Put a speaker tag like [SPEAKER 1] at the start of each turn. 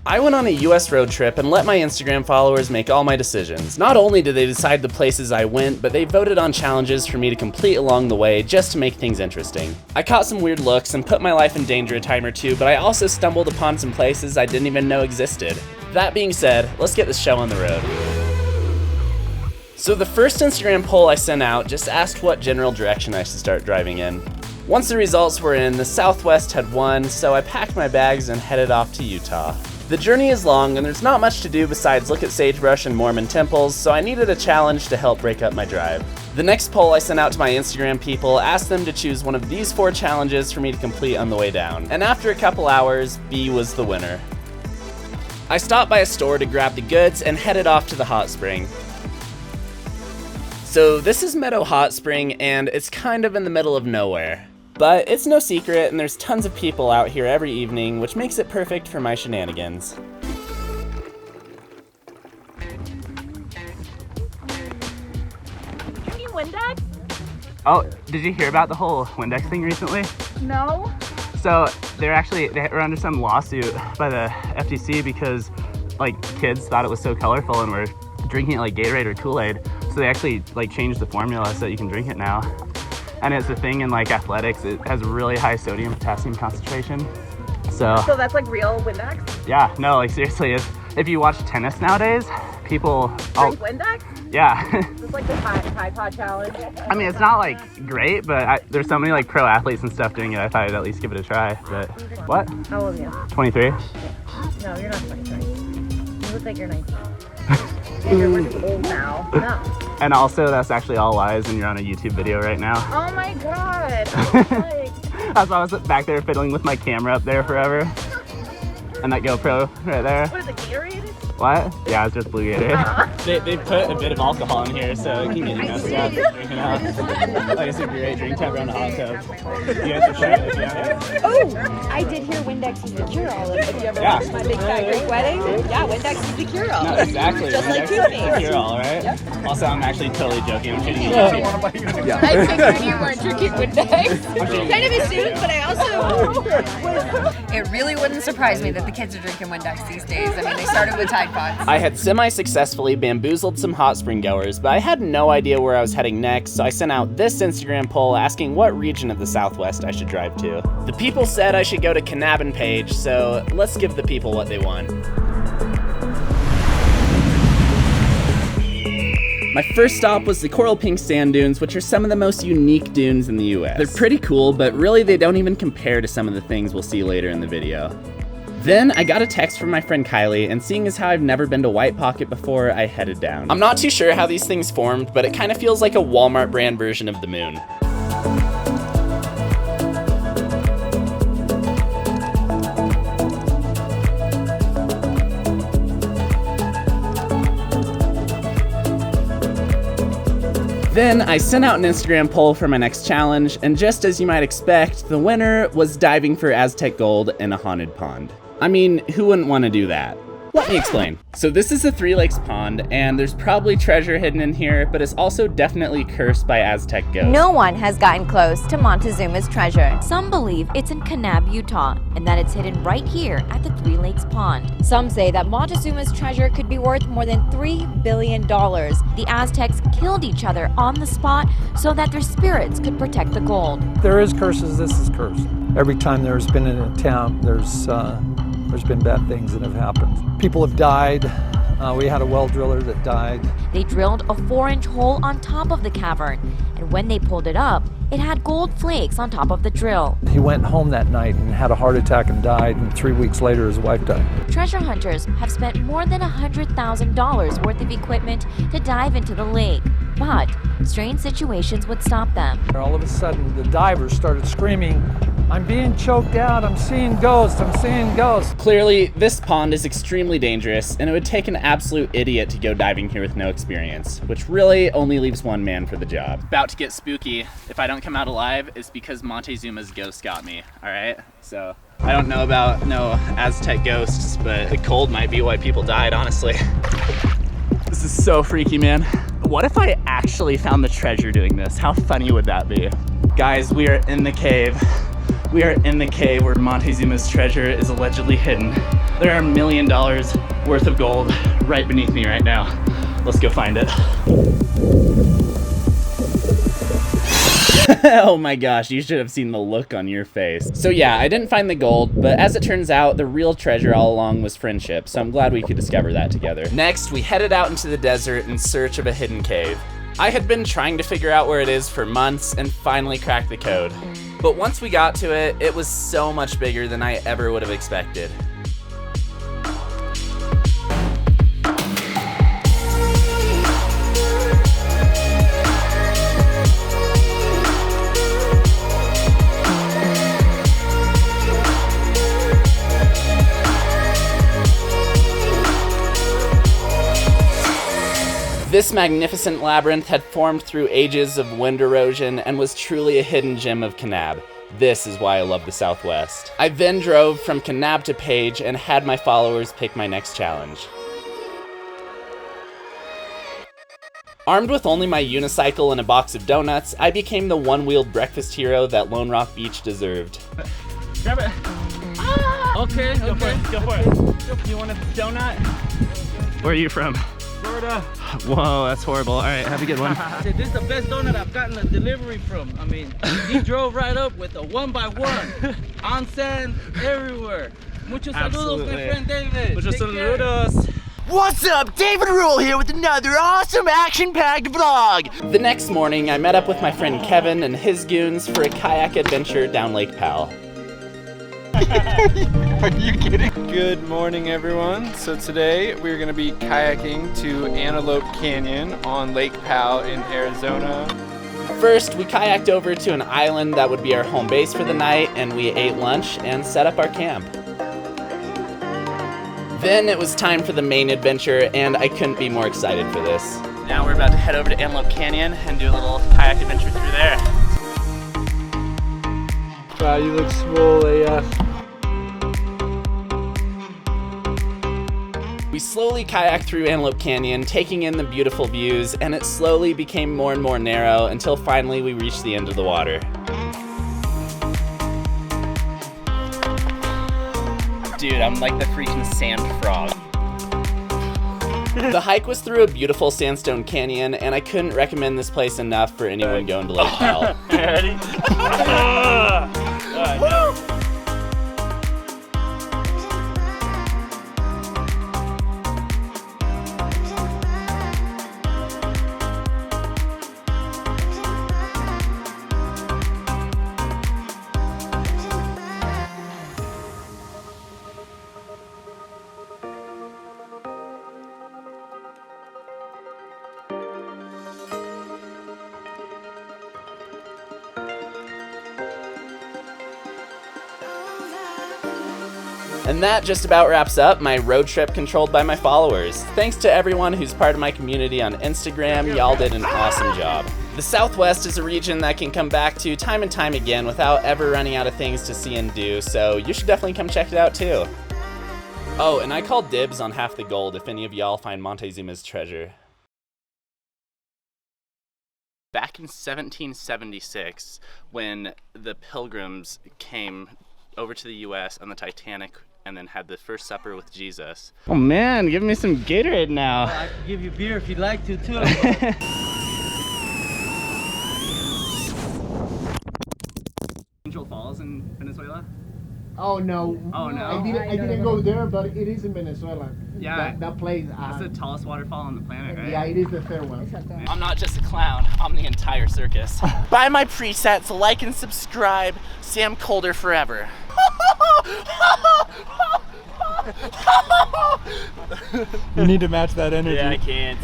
[SPEAKER 1] I went on a US road trip and let my Instagram followers make all my decisions. Not only did they decide the places I went, but they voted on challenges for me to complete along the way just to make things interesting. I caught some weird looks and put my life in danger a time or two, but I also stumbled upon some places I didn't even know existed. That being said, let's get this show on the road. So the first Instagram poll I sent out just asked what general direction I should start driving in. Once the results were in, the Southwest had won, so I packed my bags and headed off to Utah. The journey is long and there's not much to do besides look at sagebrush and Mormon temples, so I needed a challenge to help break up my drive. The next poll I sent out to my Instagram people asked them to choose one of these 4 challenges for me to complete on the way down. And after a couple hours, B was the winner. I stopped by a store to grab the goods and headed off to the hot spring. So this is Meadow Hot Spring and it's kind of in the middle of nowhere. But it's no secret, and there's tons of people out here every evening, which makes it perfect for my shenanigans.
[SPEAKER 2] You Windex?
[SPEAKER 1] Oh, did you hear about the whole Windex thing recently?
[SPEAKER 2] No.
[SPEAKER 1] So they were under some lawsuit by the FTC because like kids thought it was so colorful and were drinking it like Gatorade or Kool-Aid. So they actually like changed the formula so that you can drink it now. And it's a thing in like athletics, it has a really high sodium potassium concentration. So
[SPEAKER 2] that's like real Windex?
[SPEAKER 1] Yeah, no, like seriously, if you watch tennis nowadays, people
[SPEAKER 2] drink Windex?
[SPEAKER 1] Yeah.
[SPEAKER 2] It's like the Tide Pod challenge.
[SPEAKER 1] I mean, it's not like great, but there's so many like pro athletes and stuff doing it, I thought I'd at least give it a try. But what?
[SPEAKER 2] How old are you?
[SPEAKER 1] 23.
[SPEAKER 2] No, you're not 23. You look like you're 19. And you're looking old now. No.
[SPEAKER 1] And also, that's actually all lies, and you're on a YouTube video right now.
[SPEAKER 2] Oh my god!
[SPEAKER 1] That's why I was back there fiddling with my camera up there forever. And that GoPro right there.
[SPEAKER 2] What is it, Gatorade?
[SPEAKER 1] What? Yeah, it's just blue Gatorade. They put a bit of alcohol in here, so it can get you messed up drinking out. Like a super great drink tub around a hot tub. You guys are sure if you have it?
[SPEAKER 2] Oh, I did hear Windex is the cure-all. If you ever watched My Big Fat Greek Wedding, yeah, Windex is the cure-all.
[SPEAKER 1] No, exactly.
[SPEAKER 2] Just like
[SPEAKER 1] Windex is the
[SPEAKER 2] toothpaste.
[SPEAKER 1] cure-all, right? Yep. Also, I'm actually totally joking. I'm shooting you.
[SPEAKER 2] Yeah. I figured you weren't drinking Windex. Kind of assumed, but I also...
[SPEAKER 3] It really wouldn't surprise me that the kids are drinking Windex these days. I mean, they started with Tide Pods.
[SPEAKER 1] I had semi-successfully bamboozled some hot spring goers, but I had no idea where I was heading next, so I sent out this Instagram poll asking what region of the Southwest I should drive to. The people said I should go to Canabin Page, so let's give the people what they want. My first stop was the Coral Pink Sand Dunes, which are some of the most unique dunes in the US. They're pretty cool, but really they don't even compare to some of the things we'll see later in the video. Then I got a text from my friend Kylie, and seeing as how I've never been to White Pocket before, I headed down. I'm not too sure how these things formed, but it kind of feels like a Walmart brand version of the moon. Then I sent out an Instagram poll for my next challenge, and just as you might expect, the winner was diving for Aztec gold in a haunted pond. I mean, who wouldn't want to do that? Let me explain. So this is the Three Lakes Pond, and there's probably treasure hidden in here, but it's also definitely cursed by Aztec ghosts.
[SPEAKER 4] No one has gotten close to Montezuma's treasure. Some believe it's in Kanab, Utah, and that it's hidden right here at the Three Lakes Pond. Some say that Montezuma's treasure could be worth more than $3 billion. The Aztecs killed each other on the spot so that their spirits could protect the gold.
[SPEAKER 5] There is curses, this is cursed. Every time there's been in a town, there's been bad things that have happened. People have died. We had a well driller that died.
[SPEAKER 4] They drilled a 4-inch hole on top of the cavern, and when they pulled it up, it had gold flakes on top of the drill.
[SPEAKER 5] He went home that night and had a heart attack and died, and 3 weeks later his wife died.
[SPEAKER 4] Treasure hunters have spent more than $100,000 worth of equipment to dive into the lake, but strange situations would stop them.
[SPEAKER 5] All of a sudden the divers started screaming, "I'm being choked out, I'm seeing ghosts, I'm seeing ghosts."
[SPEAKER 1] Clearly, this pond is extremely dangerous, and it would take an absolute idiot to go diving here with no experience, which really only leaves one man for the job. About to get spooky. If I don't come out alive, it's because Montezuma's ghost got me, alright? So, I don't know about no Aztec ghosts, but the cold might be why people died, honestly. This is so freaky, man. What if I actually found the treasure doing this? How funny would that be? Guys, we are in the cave. We are in the cave where Montezuma's treasure is allegedly hidden. There are $1 million worth of gold right beneath me right now. Let's go find it. Oh my gosh, you should have seen the look on your face. So yeah, I didn't find the gold, but as it turns out, the real treasure all along was friendship, so I'm glad we could discover that together. Next, we headed out into the desert in search of a hidden cave. I had been trying to figure out where it is for months and finally cracked the code. But once we got to it, it was so much bigger than I ever would have expected. This magnificent labyrinth had formed through ages of wind erosion and was truly a hidden gem of Kanab. This is why I love the Southwest. I then drove from Kanab to Page and had my followers pick my next challenge. Armed with only my unicycle and a box of donuts, I became the one-wheeled breakfast hero that Lone Rock Beach deserved.
[SPEAKER 6] Grab it. Ah! Okay, go for it. You want a donut?
[SPEAKER 1] Where are you from?
[SPEAKER 6] Florida.
[SPEAKER 1] Whoa, that's horrible. All right, have a good one.
[SPEAKER 6] This is the best donut I've gotten a delivery from. I mean, he drove right up with a 1x1 on sand everywhere. Muchos saludos, my friend David.
[SPEAKER 1] Muchos
[SPEAKER 6] Take care.
[SPEAKER 1] saludos.
[SPEAKER 7] What's up? David Rule here with another awesome action-packed vlog.
[SPEAKER 1] The next morning, I met up with my friend Kevin and his goons for a kayak adventure down Lake Powell.
[SPEAKER 7] Are you kidding?
[SPEAKER 8] Good morning, everyone. So today we're going to be kayaking to Antelope Canyon on Lake Powell in Arizona.
[SPEAKER 1] First, we kayaked over to an island that would be our home base for the night, and we ate lunch and set up our camp. Then it was time for the main adventure, and I couldn't be more excited for this. Now we're about to head over to Antelope Canyon and do a little kayak adventure through there.
[SPEAKER 5] Wow, you look swole AF.
[SPEAKER 1] We slowly kayaked through Antelope Canyon, taking in the beautiful views, and it slowly became more and more narrow until finally we reached the end of the water. Dude, I'm like the freaking sand frog. The hike was through a beautiful sandstone canyon, and I couldn't recommend this place enough for anyone going to Lake Powell.
[SPEAKER 6] Ready?
[SPEAKER 1] And that just about wraps up my road trip controlled by my followers. Thanks to everyone who's part of my community on Instagram, y'all did an awesome job. The Southwest is a region that can come back to time and time again without ever running out of things to see and do, so you should definitely come check it out too. Oh, and I called dibs on half the gold if any of y'all find Montezuma's treasure. Back in 1776, when the Pilgrims came over to the US on the Titanic and then had the first supper with Jesus. Oh man, give me some Gatorade now.
[SPEAKER 6] I can give you beer if you'd like to too.
[SPEAKER 1] Angel Falls in Venezuela?
[SPEAKER 9] Oh no.
[SPEAKER 1] Oh no.
[SPEAKER 9] I didn't go there, but it is in Venezuela.
[SPEAKER 1] Yeah.
[SPEAKER 9] That place.
[SPEAKER 1] It's the tallest waterfall on the planet, right?
[SPEAKER 9] Yeah, it is the third one.
[SPEAKER 1] I'm not just a clown, I'm the entire circus.
[SPEAKER 7] Buy my presets, like and subscribe. Sam Colder forever.
[SPEAKER 5] You need to match that energy.
[SPEAKER 1] Yeah, I can't.